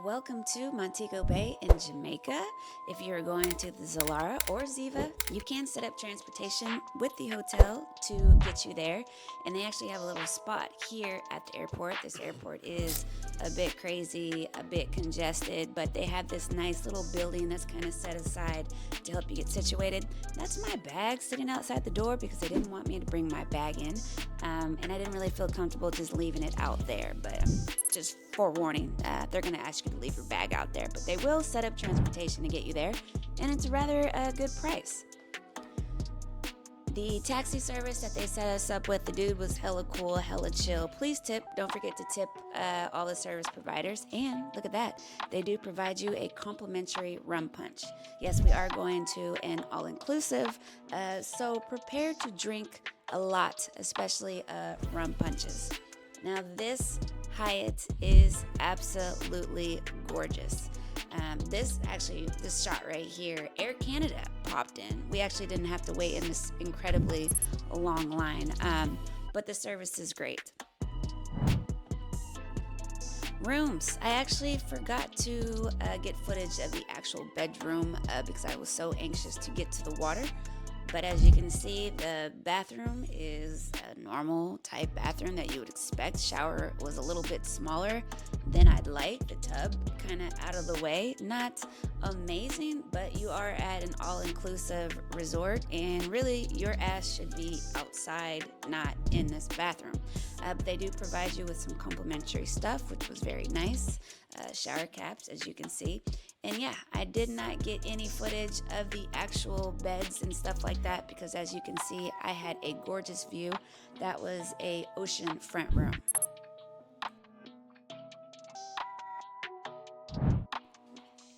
welcome to Montego Bay in Jamaica. If you're going to the Zilara or Ziva, you can set up transportation with the hotel to get you there. And they actually have a little spot here at the airport. This airport is a bit crazy, a bit congested, but they have this nice little building that's kind of set aside to help you get situated. That's my bag sitting outside the door because they didn't want me to bring my bag in. And I didn't really feel comfortable just leaving it out there, but just forewarning, they're going to ask you to leave your bag out there, but they will set up transportation to get you there, and it's a rather good price. The taxi service that they set us up with, the dude was hella cool, hella chill. Please tip. Don't forget to tip all the service providers. And look at that. They do provide you a complimentary rum punch. Yes, we are going to an all-inclusive, so prepare to drink a lot, especially rum punches. Now, this Hyatt is absolutely gorgeous. This shot right here, Air Canada popped in. We actually didn't have to wait in this incredibly long line, but the service is great. Rooms. I actually forgot to get footage of the actual bedroom because I was so anxious to get to the water. But as you can see, the bathroom is a normal type bathroom that you would expect. Shower was a little bit smaller than I'd like. The tub kind of out of the way. Not amazing, but you are at an all-inclusive resort, and really your ass should be outside, not in this bathroom. But they do provide you with some complimentary stuff, which was very nice. Shower caps, as you can see. And yeah, I did not get any footage of the actual beds and stuff like that because, as you can see, I had a gorgeous view. That was a ocean front room.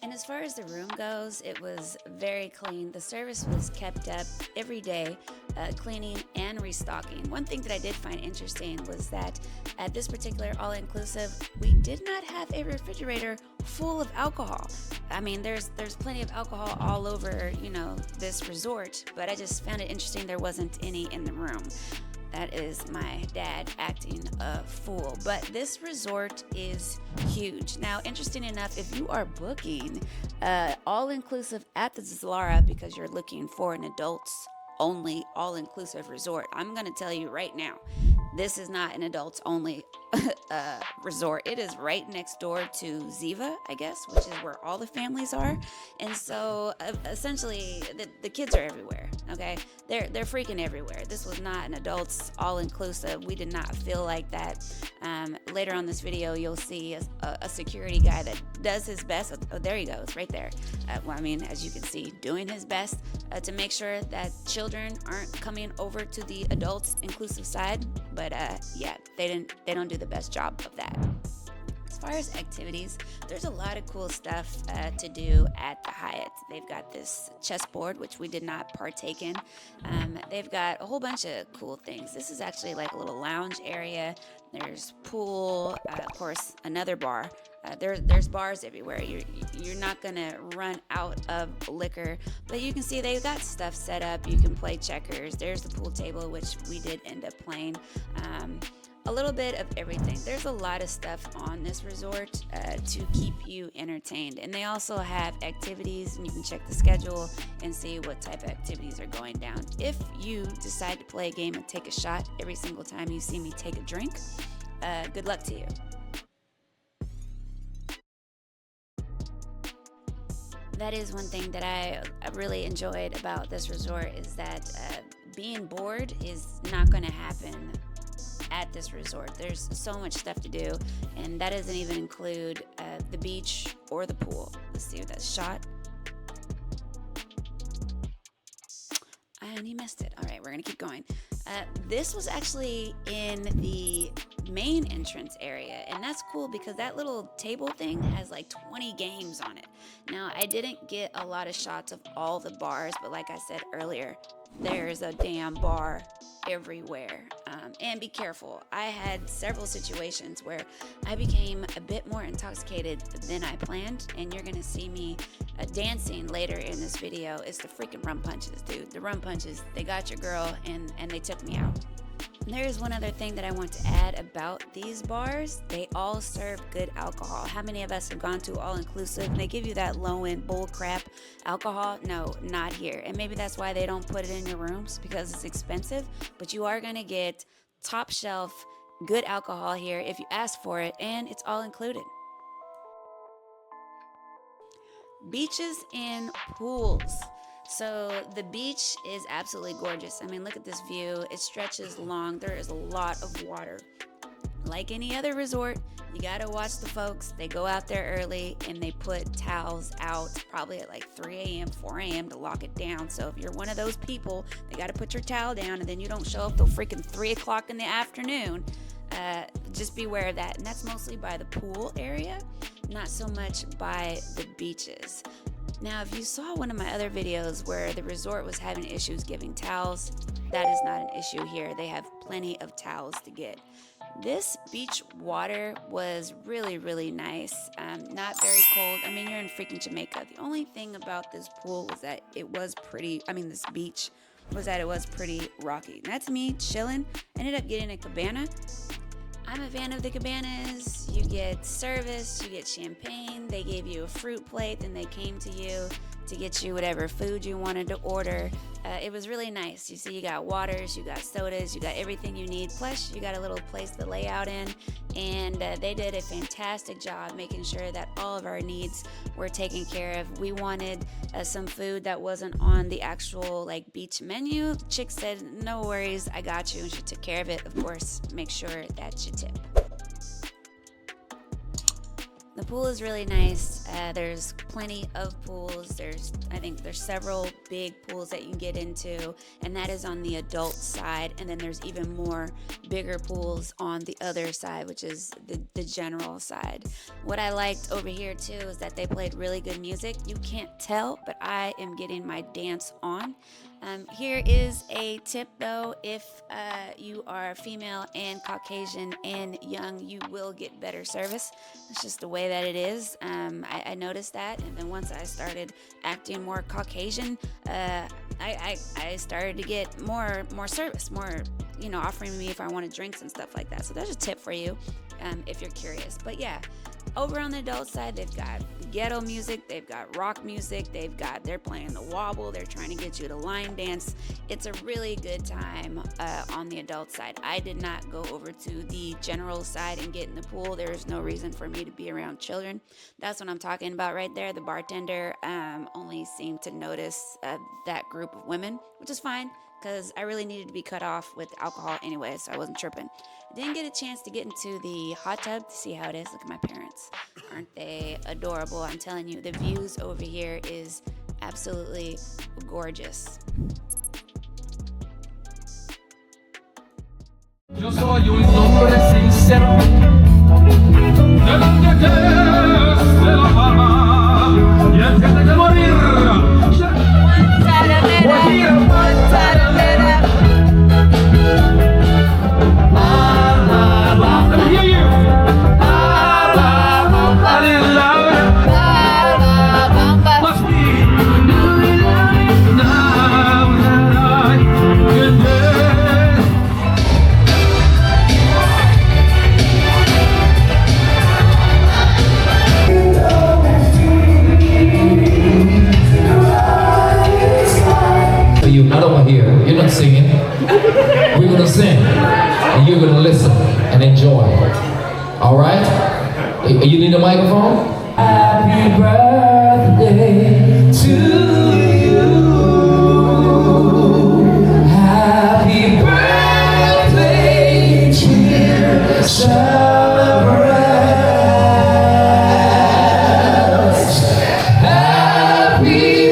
And as far as the room goes, it was very clean. The service was kept up every day, cleaning and restocking. One thing that I did find interesting was that at this particular all-inclusive, we did not have a refrigerator full of alcohol. I mean, there's plenty of alcohol all over, this resort, but I just found it interesting there wasn't any in the room. That is my dad acting a fool. But this resort is huge. Now, interesting enough, if you are booking all-inclusive at the Zilara because you're looking for an adults-only all-inclusive resort, I'm going to tell you right now, this is not an adults-only resort. It is right next door to Ziva, I guess, which is where all the families are. And so essentially the kids are everywhere, okay? They're freaking everywhere. This was not an adults all-inclusive. We did not feel like that. Later on this video, you'll see a security guy that does his best. Oh, there he goes, right there. As you can see, doing his best to make sure that children aren't coming over to the adults inclusive side. But yeah, they don't do the best job of that. As far as activities, there's a lot of cool stuff to do at the Hyatt. They've got this chessboard, which we did not partake in. They've got a whole bunch of cool things. This is actually like a little lounge area. There's pool, of course, another bar. There's bars everywhere. You're not gonna run out of liquor, but you can see they've got stuff set up. You can play checkers. There's the pool table, which we did end up playing. A little bit of everything. There's a lot of stuff on this resort to keep you entertained, and they also have activities, and you can check the schedule and see what type of activities are going down. If you decide to play a game and take a shot every single time you see me take a drink, good luck to you. That is one thing that I really enjoyed about this resort is that being bored is not going to happen at this resort. There's so much stuff to do, and that doesn't even include the beach or the pool. Let's see what that's shot. And he missed it. All right, we're gonna keep going. This was actually in the main entrance area, and that's cool because that little table thing has like 20 games on it. Now, I didn't get a lot of shots of all the bars, but like I said earlier, there's a damn bar everywhere. And be careful. I had several situations where I became a bit more intoxicated than I planned, and you're gonna see me dancing later in this video. It's the freaking rum punches, dude. The rum punches, they got your girl, and they took me out. There's one other thing that I want to add about these bars. They all serve good alcohol. How many of us have gone to all-inclusive and they give you that low-end bull crap alcohol? No, not here. And maybe that's why they don't put it in your rooms, because it's expensive. But you are going to get top shelf good alcohol here if you ask for it, and it's all included. Beaches and pools. So the beach is absolutely gorgeous. I mean, look at this view. It stretches long. There is a lot of water. Like any other resort, you gotta watch the folks. They go out there early and they put towels out probably at like 3 a.m., 4 a.m. to lock it down. So if you're one of those people, they gotta put your towel down and then you don't show up till freaking 3 o'clock in the afternoon. Just beware of that. And that's mostly by the pool area, not so much by the beaches. Now, if you saw one of my other videos where the resort was having issues giving towels, that is not an issue here. They have plenty of towels to get. This beach water was really, really nice. Not very cold. I mean, you're in freaking Jamaica. The only thing about this pool was that it was pretty, this beach was that it was pretty rocky. And that's me chilling. Ended up getting a cabana. I'm a fan of the cabanas. You get service, you get champagne, they gave you a fruit plate, then they came to you to get you whatever food you wanted to order. It was really nice. You see, you got waters, you got sodas, you got everything you need. Plus, you got a little place to lay out in. And they did a fantastic job making sure that all of our needs were taken care of. We wanted some food that wasn't on the actual beach menu. The chick said, no worries, I got you. And she took care of it. Of course, make sure that you tip. The pool is really nice. There's plenty of pools. I think there's several big pools that you can get into, and that is on the adult side. And then there's even more bigger pools on the other side, which is the general side. What I liked over here too is that they played really good music. You can't tell, but I am getting my dance on. Here is a tip though. If you are female and Caucasian and young, you will get better service. It's just the way that it is. I noticed that, and then once I started acting more Caucasian, I started to get more service, more offering me if I wanted drinks and stuff like that. So there's a tip for you if you're curious. But yeah, over on the adult side, they've got ghetto music, they've got rock music, they're playing the wobble, they're trying to get you to line dance. It's a really good time on the adult side. I did not go over to the general side and get in the pool. There is no reason for me to be around children. That's what I'm talking about right there. The bartender only seemed to notice that group of women, which is fine, because I really needed to be cut off with alcohol anyway, so I wasn't tripping. I didn't get a chance to get into the hot tub to see how it is. Look at my parents. Aren't they adorable? I'm telling you, the views over here is absolutely gorgeous. Yo soy un hombre sincero, de que se la fama y antes de morir. Not over here. You're not singing. We're gonna sing, and you're gonna listen and enjoy. All right? You need a microphone? Happy birthday to you. Happy birthday, dear. Celebrate. Happy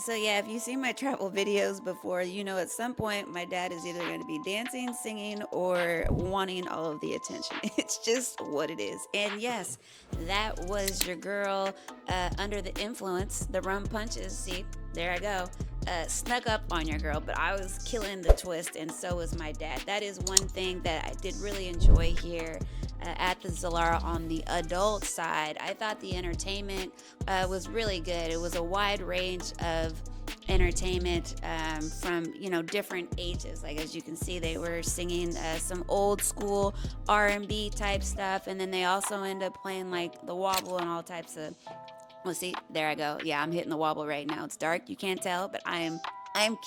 So yeah, if you've seen my travel videos before, you know at some point my dad is either going to be dancing, singing, or wanting all of the attention. It's just what it is. And yes, that was your girl under the influence. The rum punches. See, there I go. snuck up on your girl, but I was killing the twist, and so was my dad. That is one thing that I did really enjoy here at the Zilara on the adult side. I thought the entertainment was really good. It was a wide range of entertainment from different ages. Like, as you can see, they were singing some old school R&B type stuff, and then they also end up playing like the wobble and all types of. Well, see, there I go. Yeah, I'm hitting the wobble right now. It's dark, you can't tell, but I'm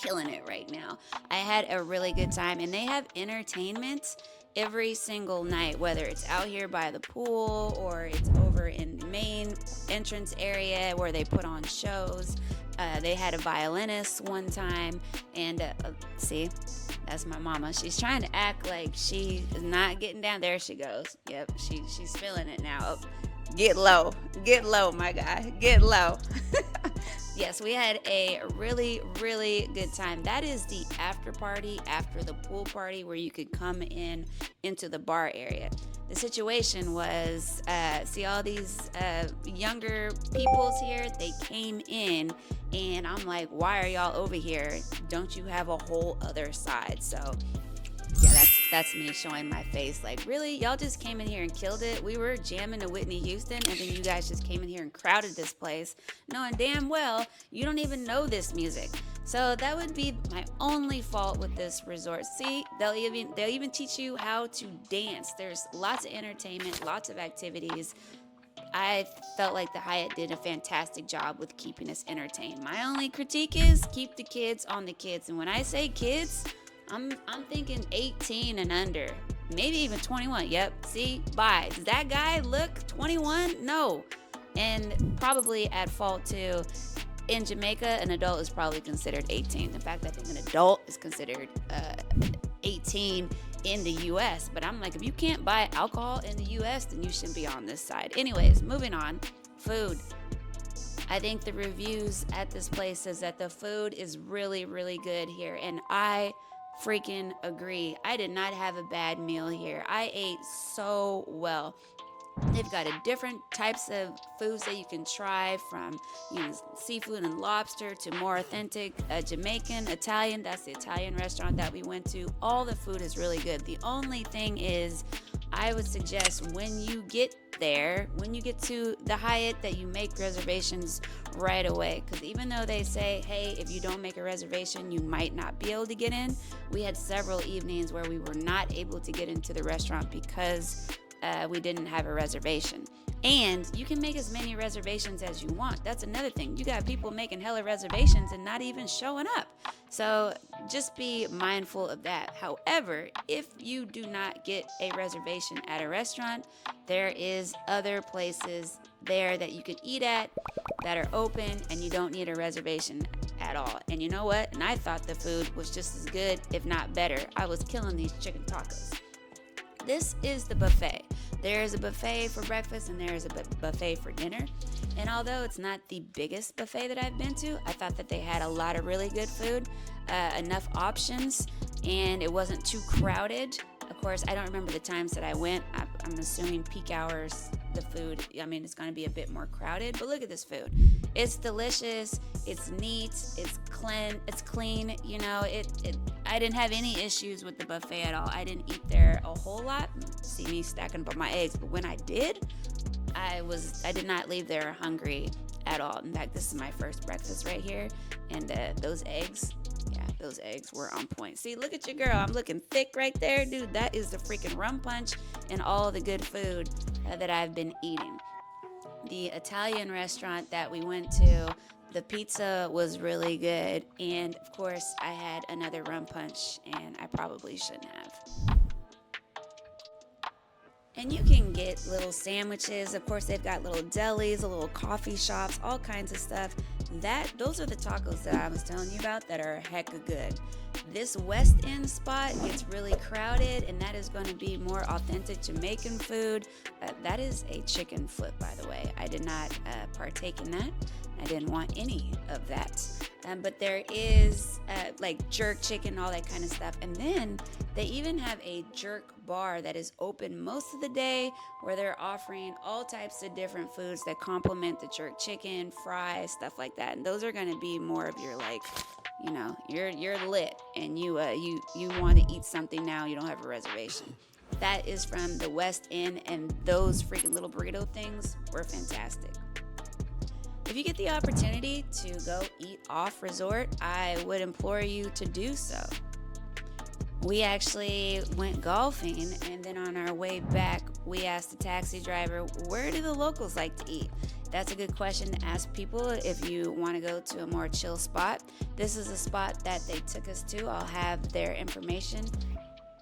killing it right now. I had a really good time, and they have entertainment every single night, whether it's out here by the pool or it's over in the main entrance area where they put on shows. They had a violinist one time, and see, that's my mama. She's trying to act like she is not getting down. There she goes. Yep, she's feeling it now. Oh, get low, my guy, get low. Yes, we had a really, really good time. That is the after party after the pool party where you could come into the bar area. The situation was, see all these younger peoples here, they came in, and I'm like, why are y'all over here? Don't you have a whole other side? So yeah, that's me showing my face. Like, really? Y'all just came in here and killed it? We were jamming to Whitney Houston, and then you guys just came in here and crowded this place, knowing damn well you don't even know this music. So that would be my only fault with this resort. See, they'll even teach you how to dance. There's lots of entertainment, lots of activities. I felt like the Hyatt did a fantastic job with keeping us entertained. My only critique is keep the kids on the kids. And when I say kids, I'm thinking 18 and under, maybe even 21. Yep, see, bye. Does that guy look 21? No. And probably at fault too. In Jamaica, an adult is probably considered 18. The fact that an adult is considered 18 in the U.S. But I'm like, if you can't buy alcohol in the U.S., then you shouldn't be on this side. Anyways, moving on. Food. I think the reviews at this place says that the food is really, really good here. And I freaking agree. I did not have a bad meal here. I ate so well. They've got a different types of foods that you can try, from seafood and lobster to more authentic Jamaican, Italian. That's the Italian restaurant that we went to. All the food is really good. The only thing is, I would suggest when you get there, when you get to the Hyatt, that you make reservations right away. Because even though they say, hey, if you don't make a reservation, you might not be able to get in, we had several evenings where we were not able to get into the restaurant because we didn't have a reservation. And you can make as many reservations as you want. That's another thing. You got people making hella reservations and not even showing up. So just be mindful of that. However, if you do not get a reservation at a restaurant, there is other places there that you can eat at that are open, and you don't need a reservation at all. And you know what? And I thought the food was just as good, if not better. I was killing these chicken tacos. This is the buffet. There is a buffet for breakfast and there is a buffet for dinner. And although it's not the biggest buffet that I've been to, I thought that they had a lot of really good food, enough options, and it wasn't too crowded. Of course, I don't remember the times that I went. I'm assuming peak hours, the food, it's going to be a bit more crowded. But look at this food. It's delicious. It's neat. It's clean. I didn't have any issues with the buffet at all. I didn't eat there a whole lot. See me stacking up my eggs. But when I did, I did not leave there hungry at all. In fact, this is my first breakfast right here. And those eggs were on point. See, look at your girl. I'm looking thick right there. Dude, that is the freaking rum punch and all the good food that I've been eating. The Italian restaurant that we went to, the pizza was really good. And of course, I had another rum punch, and I probably shouldn't have. And you can get little sandwiches. Of course, they've got little delis, little coffee shops, all kinds of stuff. Those are the tacos that I was telling you about that are hecka good. This West End spot gets really crowded, and that is going to be more authentic Jamaican food. That is a chicken foot, by the way. I did not partake in that. I didn't want any of that. But there is like jerk chicken, all that kind of stuff. And then they even have a jerk bar that is open most of the day, where they're offering all types of different foods that complement the jerk chicken, fries, stuff like that. And those are going to be more of your you know, you're lit and you want to eat something now, you don't have a reservation. That is from the West End, and those freaking little burrito things were fantastic. If you get the opportunity to go eat off resort, I would implore you to do so. We actually went golfing, and then on our way back, we asked the taxi driver, where do the locals like to eat? That's a good question to ask people if you want to go to a more chill spot. This is a spot that they took us to. I'll have their information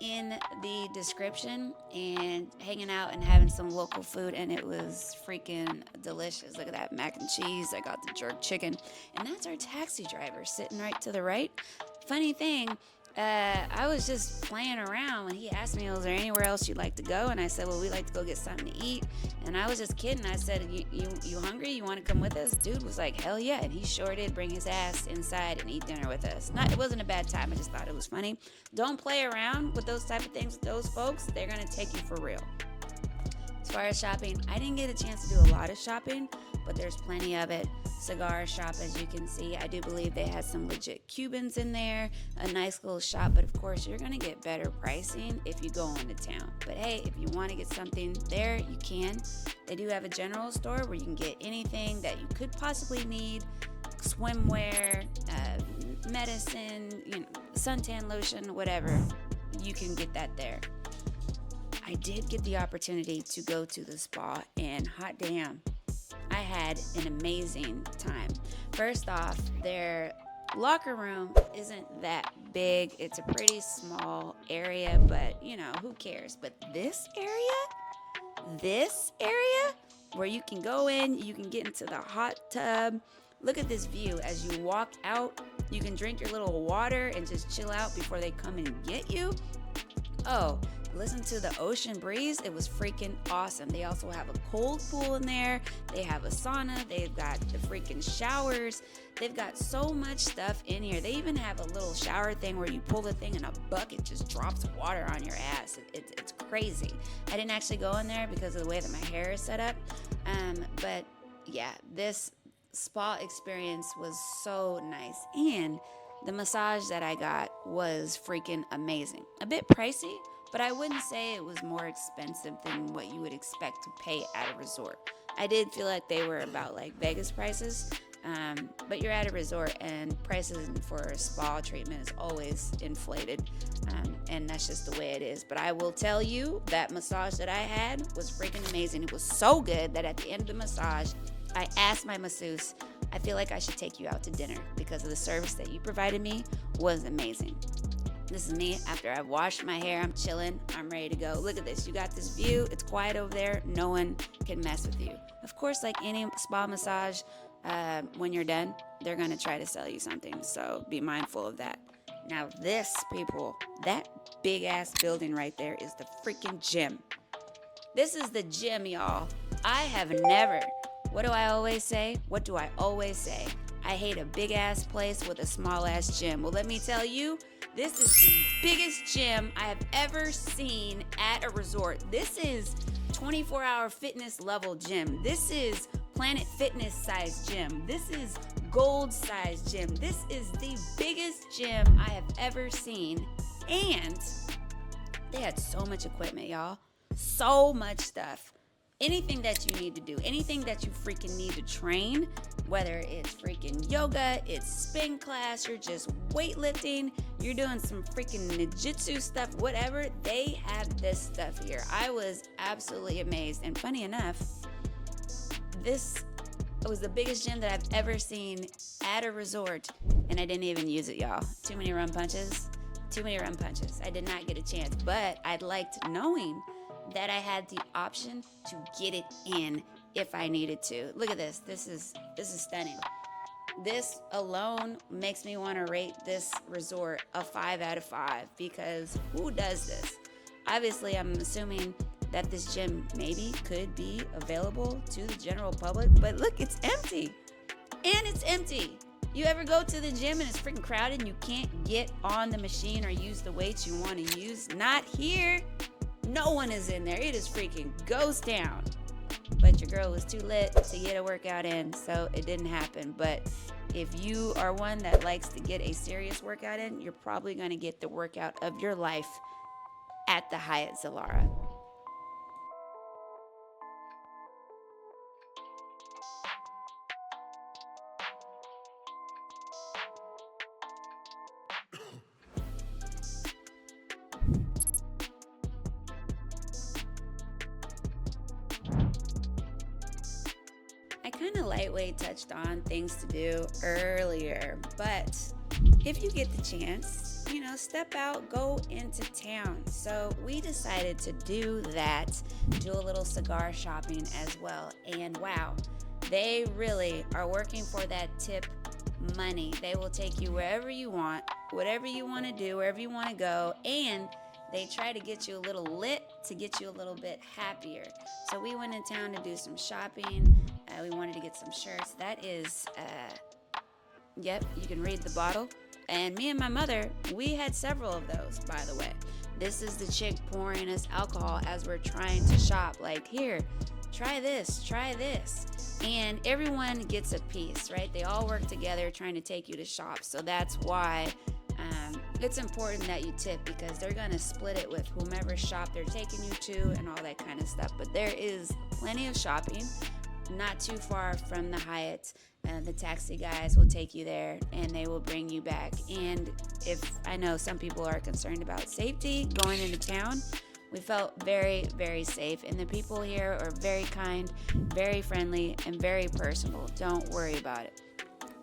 in the description, and hanging out and having some local food, and it was freaking delicious. Look at that mac and cheese. I got the jerk chicken, and that's our taxi driver sitting right to the right. Funny thing, I was just playing around when he asked me, is there anywhere else you'd like to go? And I said, well, we'd like to go get something to eat. And I was just kidding. I said, you hungry? You want to come with us? Dude was like, hell yeah. And he sure did bring his ass inside and eat dinner with us. It wasn't a bad time. I just thought it was funny. Don't play around with those type of things with those folks. They're going to take you for real. As far as shopping, I didn't get a chance to do a lot of shopping, but there's plenty of it. Cigar shop, as you can see. I do believe they had some legit Cubans in there. A nice little shop, but of course you're going to get better pricing if you go into town. But hey, if you want to get something there, you can. They do have a general store where you can get anything that you could possibly need. Swimwear, medicine, suntan lotion, whatever. You can get that there. I did get the opportunity to go to the spa, and hot damn, I had an amazing time. First off, their locker room isn't that big. It's a pretty small area, but who cares? But this area where you can go in, you can get into the hot tub. Look at this view. As you walk out, you can drink your little water and just chill out before they come and get you. Oh, listen to the ocean breeze. It was freaking awesome. They also have a cold pool in there. They have a sauna. They've got the freaking showers. They've got so much stuff in here. They even have a little shower thing where you pull the thing and a bucket just drops water on your ass. It's crazy. I didn't actually go in there because of the way that my hair is set up. But yeah, this spa experience was so nice. And the massage that I got was freaking amazing. A bit pricey, but I wouldn't say it was more expensive than what you would expect to pay at a resort. I did feel like they were about like Vegas prices, but you're at a resort and prices for a spa treatment is always inflated, and that's just the way it is. But I will tell you, that massage that I had was freaking amazing. It was so good that at the end of the massage, I asked my masseuse, I feel like I should take you out to dinner because of the service that you provided me was amazing. This is me after I've washed my hair. I'm chilling. I'm ready to go. Look at this. You got this view. It's quiet over there. No one can mess with you. Of course, like any spa massage, when you're done, they're going to try to sell you something. So be mindful of that. Now this, people, that big ass building right there is the freaking gym. This is the gym, y'all. I have never... What do I always say? I hate a big ass place with a small ass gym. Well, let me tell you, this is the biggest gym I have ever seen at a resort. This is 24-hour fitness level gym. This is Planet Fitness size gym. This is gold size gym. This is the biggest gym I have ever seen. And they had so much equipment, y'all. So much stuff. Anything that you need to do, anything that you freaking need to train, whether it's freaking yoga, it's spin class, you're just weightlifting, you're doing some freaking ninjutsu stuff, whatever, they have this stuff here. I was absolutely amazed. And funny enough, this was the biggest gym that I've ever seen at a resort, and I didn't even use it, y'all. Too many rum punches. I did not get a chance, but I liked knowing that I had the option to get it in if I needed to. Look at this. This is stunning. This alone makes me want to rate this resort a 5 out of 5 because who does this? Obviously, I'm assuming that this gym maybe could be available to the general public, but look, it's empty. And it's empty. You ever go to the gym and it's freaking crowded and you can't get on the machine or use the weights you want to use? Not here. No one is in there. It is freaking ghost town. but your girl was too lit to get a workout in, so it didn't happen. But if you are one that likes to get a serious workout in, you're probably going to get the workout of your life at the Hyatt Zilara. I kind of lightweight touched on things to do earlier, but if you get the chance, step out, go into town. So we decided to do that, do a little cigar shopping as well. And wow, they really are working for that tip money. They will take you wherever you want, whatever you want to do, wherever you want to go, and they try to get you a little lit to get you a little bit happier. So we went in town to do some shopping. We wanted to get some shirts. That is, yep, you can read the bottle. And me and my mother, we had several of those, by the way. This is the chick pouring us alcohol as we're trying to shop. Like, here, try this, try this. And everyone gets a piece, right? They all work together trying to take you to shop. So that's why it's important that you tip, because they're going to split it with whomever shop they're taking you to and all that kind of stuff. But there is plenty of shopping not too far from the Hyatt. The taxi guys will take you there and they will bring you back. And if I know some people are concerned about safety going into town, we felt very, very safe. And the people here are very kind, very friendly, and very personable. Don't worry about it.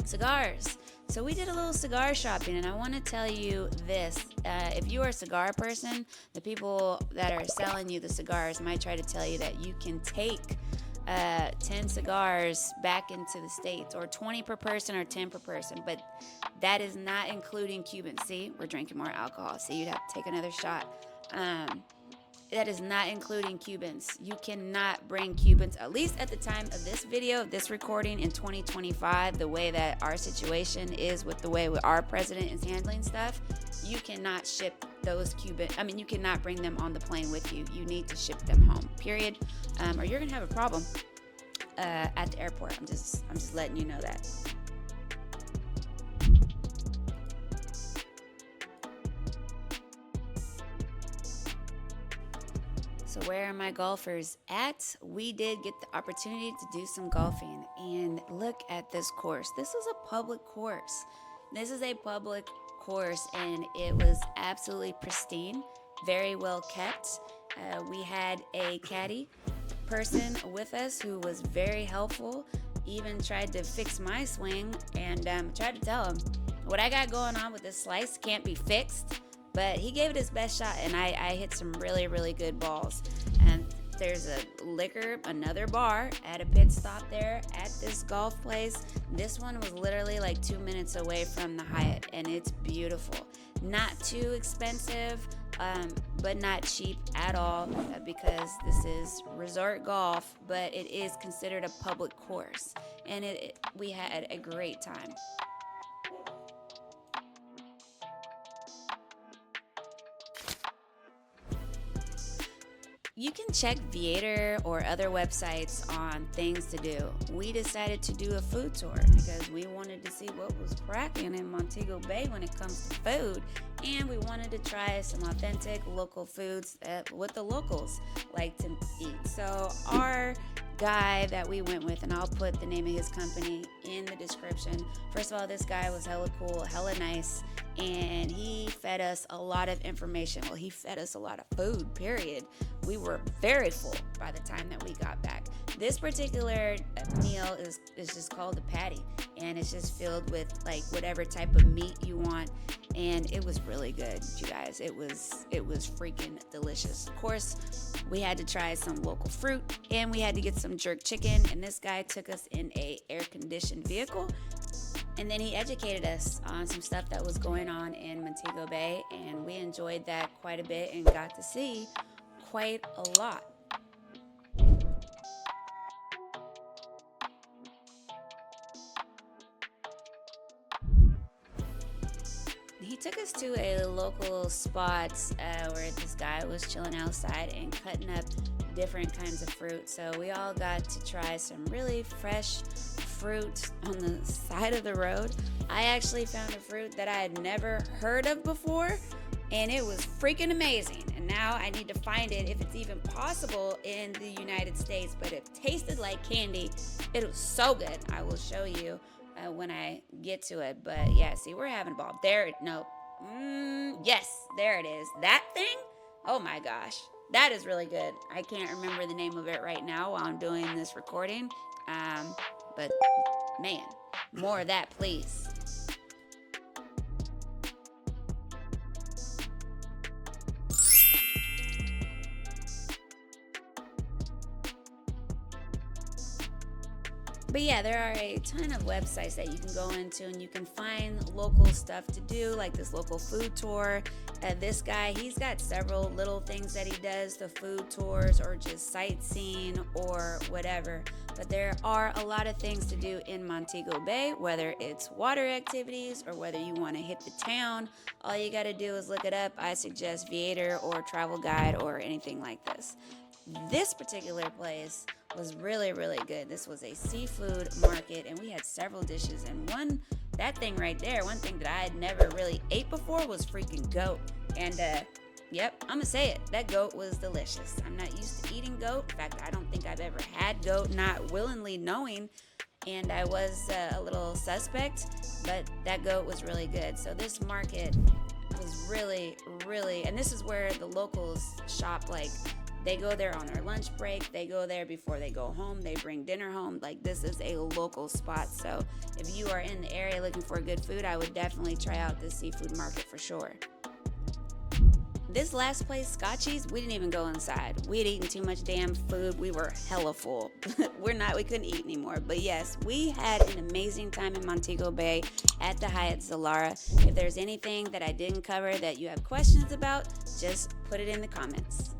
Cigars. So we did a little cigar shopping, and I want to tell you this. If you are a cigar person, the people that are selling you the cigars might try to tell you that you can take 10 cigars back into the States, or 20 per person or 10 per person, but that is not including Cubans. See, we're drinking more alcohol, so you'd have to take another shot. That is not including Cubans. You cannot bring Cubans, at least at the time of this video, this recording in 2025, the way that our situation is with the way our president is handling stuff, you cannot ship those you cannot bring them on the plane with you. You need to ship them home, period. Or you're gonna have a problem at the airport. I'm just letting you know that. So where are my golfers at? We did get the opportunity to do some golfing, and look at this course. This is a public course. This is a public course, and it was absolutely pristine, very well kept. We had a caddy person with us who was very helpful, even tried to fix my swing, and tried to tell him what I got going on with this slice can't be fixed. But he gave it his best shot, and I hit some really, really good balls. And there's another bar at a pit stop there at this golf place. This one was literally like 2 minutes away from the Hyatt, and it's beautiful. Not too expensive, but not cheap at all, because this is resort golf, but it is considered a public course. And we had a great time. You can check Viator or other websites on things to do. We decided to do a food tour because we wanted to see what was cracking in Montego Bay when it comes to food, and we wanted to try some authentic local foods that what the locals like to eat. So our guy that we went with, and I'll put the name of his company in the description. First of all, this guy was hella cool, hella nice, and he fed us a lot of information. Well, he fed us a lot of food, period. We were very full by the time that we got back. This particular meal is just called a patty, and it's just filled with like whatever type of meat you want, and it was really good, you guys. It was freaking delicious. Of course, we had to try some local fruit, and we had to get some jerk chicken, and this guy took us in a air-conditioned vehicle, and then he educated us on some stuff that was going on in Montego Bay, and we enjoyed that quite a bit and got to see quite a lot. He took us to a local spot where this guy was chilling outside and cutting up different kinds of fruit. So we all got to try some really fresh fruit on the side of the road. I actually found a fruit that I had never heard of before, and it was freaking amazing. And now I need to find it, if it's even possible, in the United States. But it tasted like candy. It was so good. I will show you when I get to it. But yeah, see, we're having a ball. Yes, there it is. That thing? Oh my gosh. That is really good. I can't remember the name of it right now while I'm doing this recording. But man, more of that, please. But yeah, there are a ton of websites that you can go into and you can find local stuff to do, like this local food tour. This guy, he's got several little things that he does, the food tours or just sightseeing or whatever. But there are a lot of things to do in Montego Bay, whether it's water activities or whether you want to hit the town. All you got to do is look it up. I suggest Viator or Travel Guide or anything like this. This particular place was really, really good. This was a seafood market, and we had several dishes. And that thing right there, one thing that I had never really ate before was freaking goat. And yep, I'm gonna say it. That goat was delicious. I'm not used to eating goat. In fact, I don't think I've ever had goat, not willingly knowing. And I was a little suspect, but that goat was really good. So this market was really, really, and this is where the locals shop. Like, they go there on their lunch break. They go there before they go home. They bring dinner home. Like, this is a local spot. So if you are in the area looking for good food, I would definitely try out this seafood market for sure. This last place, Scotchy's, we didn't even go inside. We had eaten too much damn food. We were hella full. We couldn't eat anymore. But yes, we had an amazing time in Montego Bay at the Hyatt Zilara. If there's anything that I didn't cover that you have questions about, just put it in the comments.